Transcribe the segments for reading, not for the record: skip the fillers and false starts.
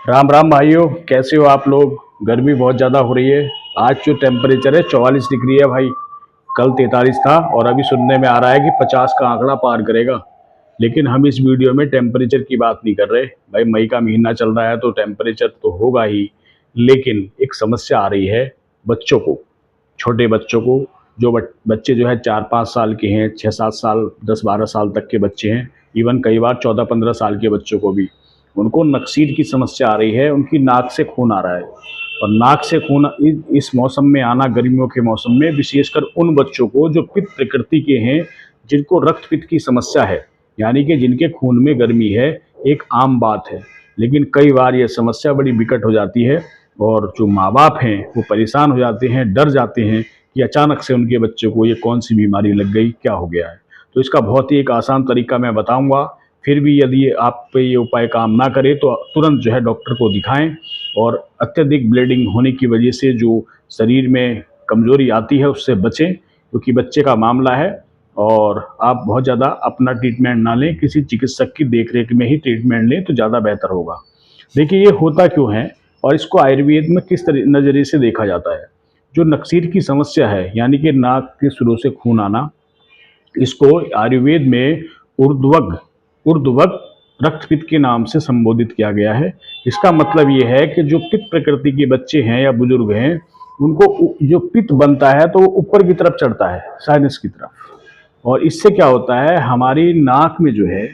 राम राम भाइयों, कैसे हो आप लोग। गर्मी बहुत ज़्यादा हो रही है। आज जो टेम्परेचर है 44 डिग्री है भाई। कल 43 था और अभी सुनने में आ रहा है कि 50 का आंकड़ा पार करेगा। लेकिन हम इस वीडियो में टेम्परेचर की बात नहीं कर रहे भाई। मई का महीना चल रहा है तो टेम्परेचर तो होगा ही। लेकिन एक समस्या आ रही है बच्चों को, छोटे बच्चों को। जो बच्चे जो है 4-5 साल के हैं, 6-7 साल, 10-12 साल तक के बच्चे हैं, इवन कई बार 14-15 साल के बच्चों को भी उनको नक्सीर की समस्या आ रही है। उनकी नाक से खून आ रहा है। और नाक से खून इस मौसम में आना, गर्मियों के मौसम में, विशेषकर उन बच्चों को जो पित्त प्रकृति के हैं, जिनको रक्त पित्त की समस्या है, यानी कि जिनके खून में गर्मी है, एक आम बात है। लेकिन कई बार ये समस्या बड़ी विकट हो जाती है और जो माँ बाप हैं वो परेशान हो जाते हैं, डर जाते हैं कि अचानक से उनके बच्चे को ये कौन सी बीमारी लग गई, क्या हो गया है। तो इसका बहुत ही एक आसान तरीका मैं बताऊंगा। फिर भी यदि आप पे ये उपाय काम ना करे तो तुरंत जो है डॉक्टर को दिखाएं। और अत्यधिक ब्लीडिंग होने की वजह से जो शरीर में कमजोरी आती है उससे बचें, क्योंकि बच्चे का मामला है। और आप बहुत ज़्यादा अपना ट्रीटमेंट ना लें, किसी चिकित्सक की देखरेख में ही ट्रीटमेंट लें तो ज़्यादा बेहतर होगा। देखिए ये होता क्यों है और इसको आयुर्वेद में किस नज़रिए से देखा जाता है। जो नक्सीर की समस्या है, यानी कि नाक के सुरों से खून आना, इसको आयुर्वेद में ऊर्ध्वक ऊर्ध्वक रक्तपित्त के नाम से संबोधित किया गया है। इसका मतलब ये है कि जो पित्त प्रकृति के बच्चे हैं या बुजुर्ग हैं, उनको जो पित्त बनता है तो वो ऊपर की तरफ चढ़ता है, साइनस की तरफ। और इससे क्या होता है, हमारी नाक में जो है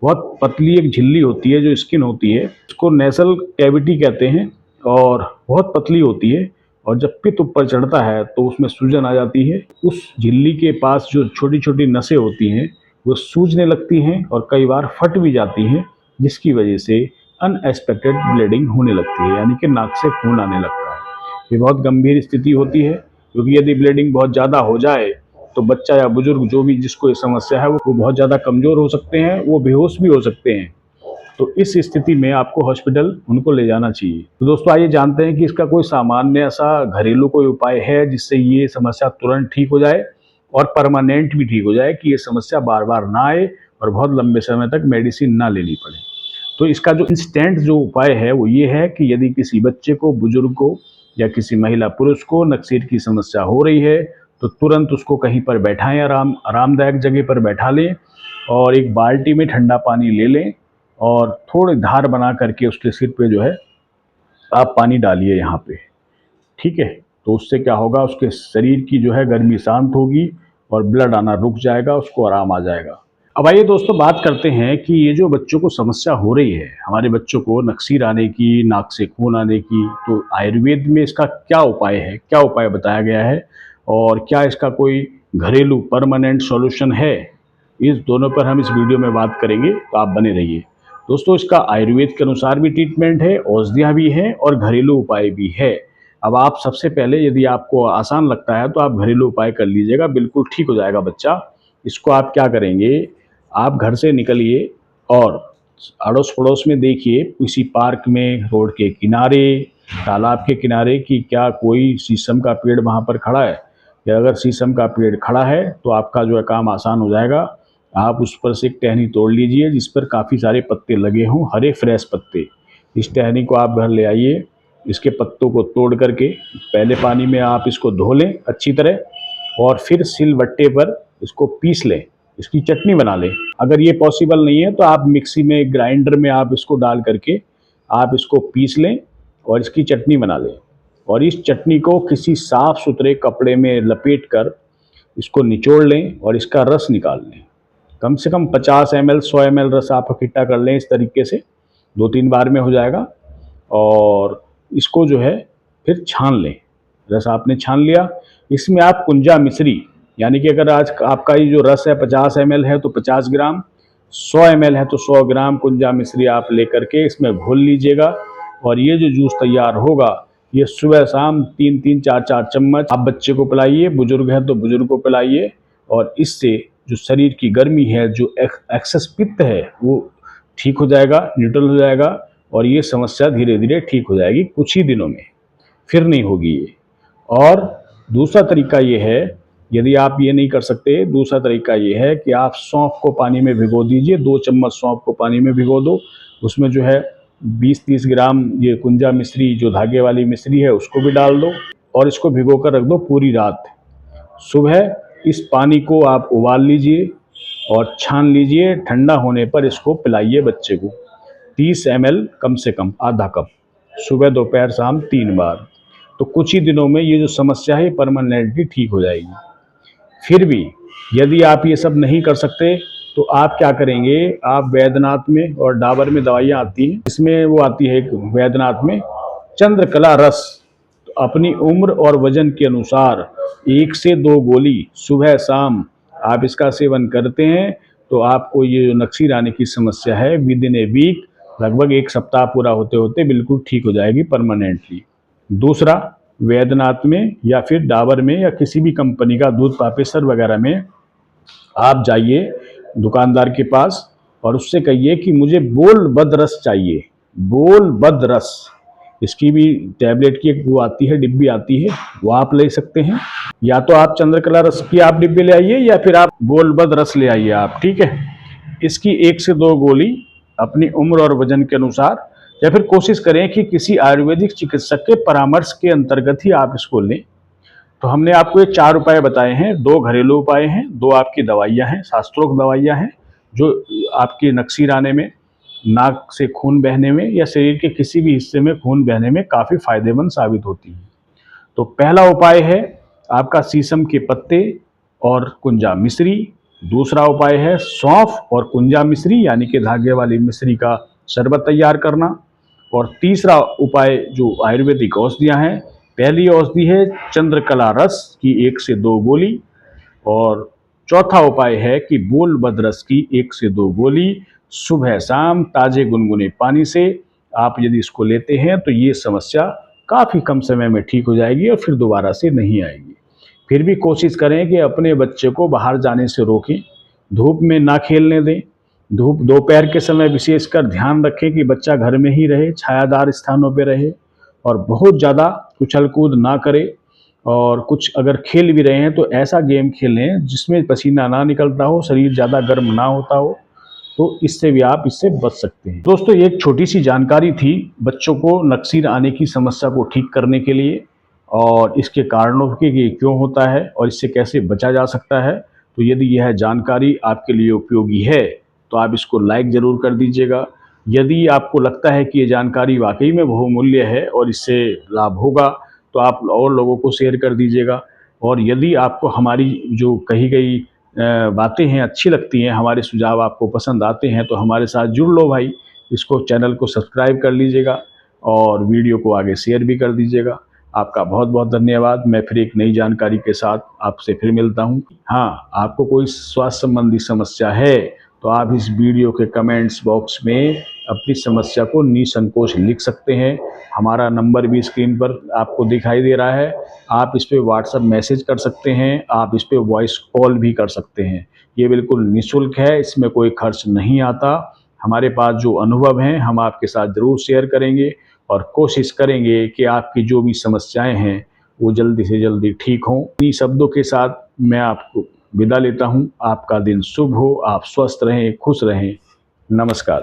बहुत पतली एक झिल्ली होती है, जो स्किन होती है, उसको नेसल कैविटी कहते हैं। और बहुत पतली होती है। और जब पित्त ऊपर चढ़ता है तो उसमें सूजन आ जाती है। उस झिल्ली के पास जो छोटी छोटी नसें होती हैं वो सूजने लगती हैं और कई बार फट भी जाती हैं, जिसकी वजह से अनएक्सपेक्टेड ब्लीडिंग होने लगती है, यानी कि नाक से खून आने लगता है। ये बहुत गंभीर स्थिति होती है, क्योंकि यदि ब्लीडिंग बहुत ज़्यादा हो जाए तो बच्चा या बुजुर्ग जो भी जिसको ये समस्या है वो बहुत ज़्यादा कमज़ोर हो सकते हैं, वो बेहोश भी हो सकते हैं। तो इस स्थिति में आपको हॉस्पिटल उनको ले जाना चाहिए। तो दोस्तों आइए जानते हैं कि इसका कोई सामान्य सा घरेलू कोई उपाय है जिससे ये समस्या तुरंत ठीक हो जाए और परमानेंट भी ठीक हो जाए, कि ये समस्या बार बार ना आए और बहुत लंबे समय तक मेडिसिन ना लेनी पड़े। तो इसका जो इंस्टेंट जो उपाय है वो ये है कि यदि किसी बच्चे को, बुजुर्ग को या किसी महिला पुरुष को नक्सीर की समस्या हो रही है तो तुरंत उसको कहीं पर बैठाएं, आरामदायक जगह पर बैठा लें और एक बाल्टी में ठंडा पानी ले लें और थोड़ी धार बना करके उसके सिर पे जो है आप पानी डालिए यहाँ पे। ठीक है। तो उससे क्या होगा, उसके शरीर की जो है गर्मी शांत होगी और ब्लड आना रुक जाएगा, उसको आराम आ जाएगा। अब आइए दोस्तों बात करते हैं कि ये जो बच्चों को समस्या हो रही है, हमारे बच्चों को नक्सीर आने की, नाक से खून आने की, तो आयुर्वेद में इसका क्या उपाय है, क्या उपाय बताया गया है और क्या इसका कोई घरेलू परमानेंट सॉल्यूशन है, इस दोनों पर हम इस वीडियो में बात करेंगे, तो आप बने रहिए। दोस्तों इसका आयुर्वेद के अनुसार भी ट्रीटमेंट है, औषधियाँ भी हैं और घरेलू उपाय भी है। अब आप सबसे पहले, यदि आपको आसान लगता है तो आप घरेलू उपाय कर लीजिएगा, बिल्कुल ठीक हो जाएगा बच्चा। इसको आप क्या करेंगे, आप घर से निकलिए और अड़ोस पड़ोस में देखिए, किसी पार्क में, रोड के किनारे, तालाब के किनारे, कि क्या कोई शीशम का पेड़ वहाँ पर खड़ा है। या अगर शीशम का पेड़ खड़ा है तो आपका जो है काम आसान हो जाएगा। आप उस पर से एक टहनी तोड़ लीजिए जिस पर काफ़ी सारे पत्ते लगे हों, हरे फ्रेश पत्ते। इस टहनी को आप घर ले आइए। इसके पत्तों को तोड़ करके पहले पानी में आप इसको धो लें अच्छी तरह और फिर सिलबट्टे पर इसको पीस लें, इसकी चटनी बना लें। अगर ये पॉसिबल नहीं है तो आप मिक्सी में, ग्राइंडर में आप इसको डाल करके आप इसको पीस लें और इसकी चटनी बना लें। और इस चटनी को किसी साफ सुथरे कपड़े में लपेट कर इसको निचोड़ लें और इसका रस निकाल लें। कम से कम 50 ml 100 ml रस आप इकट्ठा कर लें। इस तरीके से 2-3 बार में हो जाएगा। और इसको जो है फिर छान लें। रस आपने छान लिया, इसमें आप कुंजा मिश्री, यानी कि अगर आज आपका ये जो रस है 50 ml है तो 50 ग्राम, 100 ml है तो 100 ग्राम कुंजा मिश्री आप लेकर के इसमें घोल लीजिएगा। और ये जो जूस तैयार होगा, ये सुबह शाम 3-3 4-4 चम्मच आप बच्चे को पिलाइए, बुजुर्ग हैं तो बुजुर्ग को पिलाइए। और इससे जो शरीर की गर्मी है, जो एक्सेस पित्त है, वो ठीक हो जाएगा, न्यूट्रल हो जाएगा और ये समस्या धीरे धीरे ठीक हो जाएगी कुछ ही दिनों में, फिर नहीं होगी ये। और दूसरा तरीका ये है, यदि आप ये नहीं कर सकते, दूसरा तरीका ये है कि आप सौंफ को पानी में भिगो दीजिए। 2 चम्मच सौंफ को पानी में भिगो दो। उसमें जो है 20-30 ग्राम ये कुंजा मिश्री जो धागे वाली मिश्री है उसको भी डाल दो और इसको भिगो कर रख दो पूरी रात। सुबह इस पानी को आप उबाल लीजिए और छान लीजिए, ठंडा होने पर इसको पिलाइए बच्चे को। 30 ml कम से कम आधा कप, सुबह दोपहर शाम 3 बार। तो कुछ ही दिनों में ये जो समस्या है परमानेंटली ठीक हो जाएगी। फिर भी यदि आप ये सब नहीं कर सकते तो आप क्या करेंगे, आप वैद्यनाथ में और डाबर में दवाइयाँ आती हैं, इसमें वो आती है एक वैद्यनाथ में चंद्रकला रस। तो अपनी उम्र और वजन के अनुसार 1 से 2 गोली सुबह शाम आप इसका सेवन करते हैं तो आपको ये जो नक्सीर आने की समस्या है विद इन ए वीक, लगभग 1 सप्ताह पूरा होते होते बिल्कुल ठीक हो जाएगी परमानेंटली। दूसरा, वैद्यनाथ में या फिर डाबर में या किसी भी कंपनी का दूध पापेश्वर वगैरह में आप जाइए दुकानदार के पास और उससे कहिए कि मुझे बोल बद रस चाहिए, बोल बद रस। इसकी भी टैबलेट की एक वो आती है, डिब्बी आती है, वो आप ले सकते हैं। या तो आप चंद्रकला रस की आप डिब्बी ले आइए या फिर आप बोल बद रस ले आइए आप, ठीक है। इसकी 1 से 2 गोली अपनी उम्र और वजन के अनुसार, या फिर कोशिश करें कि किसी आयुर्वेदिक चिकित्सक के परामर्श के अंतर्गत ही आप इसको लें। तो हमने आपको ये 4 उपाय बताए हैं, 2 घरेलू उपाय हैं, 2 आपकी दवाइयाँ हैं, शास्त्रोक्त दवाइयाँ हैं जो आपके नक्सीर आने में, नाक से खून बहने में या शरीर के किसी भी हिस्से में खून बहने में काफ़ी फायदेमंद साबित होती हैं। तो पहला उपाय है आपका शीशम के पत्ते और कुंजा मिश्री। दूसरा उपाय है सौंफ और कुंजा मिश्री यानी कि धागे वाली मिश्री का शरबत तैयार करना। और तीसरा उपाय जो आयुर्वेदिक औषधियाँ हैं, पहली औषधि है चंद्रकला रस की 1 से 2 गोली और चौथा उपाय है कि बोल बदरस की 1 से 2 गोली सुबह शाम ताजे गुनगुने पानी से आप यदि इसको लेते हैं तो ये समस्या काफ़ी कम समय में ठीक हो जाएगी और फिर दोबारा से नहीं आएगी। फिर भी कोशिश करें कि अपने बच्चे को बाहर जाने से रोकें, धूप में ना खेलने दें। धूप दोपहर के समय विशेषकर ध्यान रखें कि बच्चा घर में ही रहे, छायादार स्थानों पर रहे और बहुत ज़्यादा उछल कूद ना करे। और कुछ अगर खेल भी रहे हैं तो ऐसा गेम खेलें जिसमें पसीना ना निकलता हो, शरीर ज़्यादा गर्म ना होता हो, तो इससे भी आप इससे बच सकते हैं। दोस्तों, ये एक छोटी सी जानकारी थी बच्चों को नक्सीर आने की समस्या को ठीक करने के लिए और इसके कारणों के कि क्यों होता है और इससे कैसे बचा जा सकता है। तो यदि यह जानकारी आपके लिए उपयोगी है तो आप इसको लाइक ज़रूर कर दीजिएगा। यदि आपको लगता है कि ये जानकारी वाकई में बहुमूल्य है और इससे लाभ होगा तो आप और लोगों को शेयर कर दीजिएगा। और यदि आपको हमारी जो कही गई बातें हैं अच्छी लगती हैं, हमारे सुझाव आपको पसंद आते हैं तो हमारे साथ जुड़ लो भाई। इसको चैनल को सब्सक्राइब कर लीजिएगा और वीडियो को आगे शेयर भी कर दीजिएगा। आपका बहुत बहुत धन्यवाद। मैं फिर एक नई जानकारी के साथ आपसे फिर मिलता हूँ। हाँ, आपको कोई स्वास्थ्य संबंधी समस्या है तो आप इस वीडियो के कमेंट्स बॉक्स में अपनी समस्या को निसंकोच लिख सकते हैं। हमारा नंबर भी स्क्रीन पर आपको दिखाई दे रहा है। आप इस पे व्हाट्सएप मैसेज कर सकते हैं, आप इस पे वॉइस कॉल भी कर सकते हैं। ये बिल्कुल निःशुल्क है, इसमें कोई खर्च नहीं आता। हमारे पास जो अनुभव हैं हम आपके साथ ज़रूर शेयर करेंगे और कोशिश करेंगे कि आपकी जो भी समस्याएं हैं वो जल्दी से जल्दी ठीक हों। इन्हीं शब्दों के साथ मैं आपको विदा लेता हूं। आपका दिन शुभ हो, आप स्वस्थ रहें, खुश रहें। नमस्कार।